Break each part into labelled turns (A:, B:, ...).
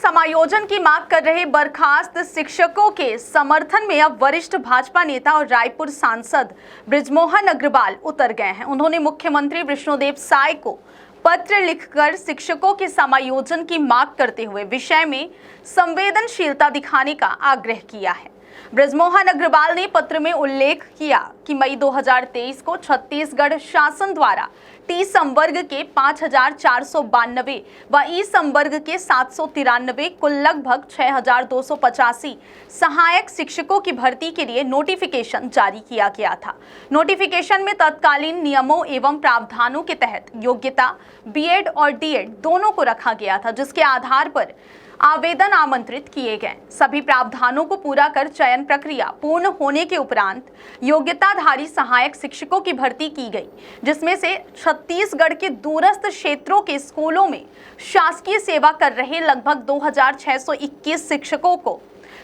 A: समायोजन की मांग कर रहे बर्खास्त शिक्षकों के समर्थन में अब वरिष्ठ भाजपा नेता और रायपुर सांसद बृजमोहन अग्रवाल उतर गए हैं। उन्होंने मुख्यमंत्री विष्णुदेव साय को पत्र लिखकर शिक्षकों के समायोजन की मांग करते हुए विषय में संवेदनशीलता दिखाने का आग्रह किया है। बृजमोहन अग्रवाल ने पत्र में उल्लेख किया कि मई 2023 को छत्तीसगढ़ शासन द्वारा टी संवर्ग के 5,492 व ई संवर्ग के 793 कुल लगभग 6,285 सहायक शिक्षकों की भर्ती के लिए नोटिफिकेशन जारी किया गया था। नोटिफिकेशन में तत्कालीन नियमों एवं प्रावधानों के तहत योग्यता बीएड और डीएड दोनों को रखा गया था, जिसके आधार पर आवेदन आमंत्रित किए गए। सभी प्रावधानों को पूरा कर चयन प्रक्रिया पूर्ण होने के उपरांत योग्यताधारी सहायक शिक्षकों की भर्ती की गई, जिसमें से छत्तीसगढ़ के दूरस्थ क्षेत्रों के स्कूलों में शासकीय सेवा कर रहे लगभग 2,621 शिक्षकों को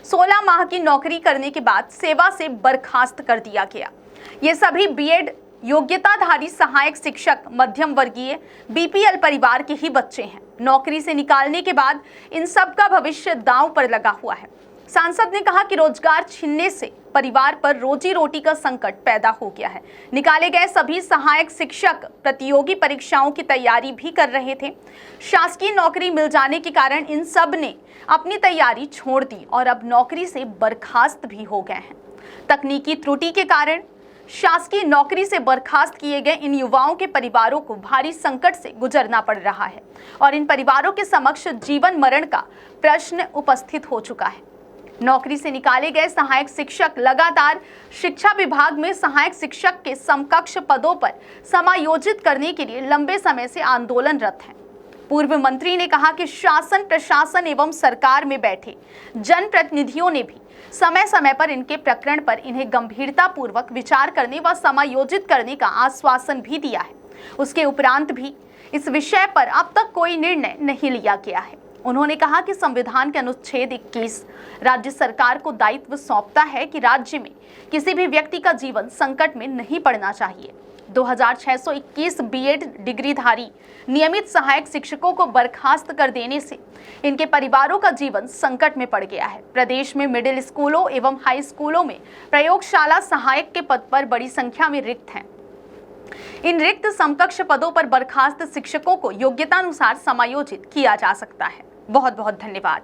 A: 16 माह की नौकरी करने के बाद सेवा से बर्खास्त कर दिया गया। ये सभी बीएड योग्यताधारी सहायक शिक्षक मध्यम वर्गीय बीपीएल परिवार के ही बच्चे हैं। नौकरी से निकालने के बाद इन सब का भविष्य दांव पर लगा हुआ है। सांसद ने कहा कि रोजगार छीनने से परिवार पर रोजी रोटी का संकट पैदा हो गया है। निकाले गए सभी सहायक शिक्षक प्रतियोगी परीक्षाओं की तैयारी भी कर रहे थे। शासकीय नौकरी मिल जाने के कारण इन सब ने अपनी तैयारी छोड़ दी और अब नौकरी से बर्खास्त भी हो गए हैं। तकनीकी त्रुटि के कारण शासकीय नौकरी से बर्खास्त किए गए इन युवाओं के परिवारों को भारी संकट से गुजरना पड़ रहा है और इन परिवारों के समक्ष जीवन मरण का प्रश्न उपस्थित हो चुका है। नौकरी से निकाले गए सहायक शिक्षक लगातार शिक्षा विभाग में सहायक शिक्षक के समकक्ष पदों पर समायोजित करने के लिए लंबे समय से आंदोलनरत हैं। पूर्व मंत्री ने कहा कि शासन प्रशासन एवं सरकार में बैठे जनप्रतिनिधियों ने भी समय समय पर इनके प्रकरण पर इन्हें गंभीरता पूर्वक विचार करने व समायोजित करने का आश्वासन भी दिया है। उसके उपरांत भी इस विषय पर अब तक कोई निर्णय नहीं लिया गया है। उन्होंने कहा कि संविधान के अनुच्छेद 21 राज्य सरकार को दायित्व सौंपता है कि राज्य में किसी भी व्यक्ति का जीवन संकट में नहीं पड़ना चाहिए। 2,621 बीएड डिग्रीधारी नियमित सहायक शिक्षकों को बर्खास्त कर देने से इनके परिवारों का जीवन संकट में पड़ गया है। प्रदेश में मिडिल स्कूलों एवं हाई स्कूलों में प्रयोगशाला सहायक के पद पर बड़ी संख्या में रिक्त हैं। इन रिक्त समकक्ष पदों पर बर्खास्त शिक्षकों को योग्यतानुसार समायोजित किया जा सकता है। बहुत बहुत धन्यवाद।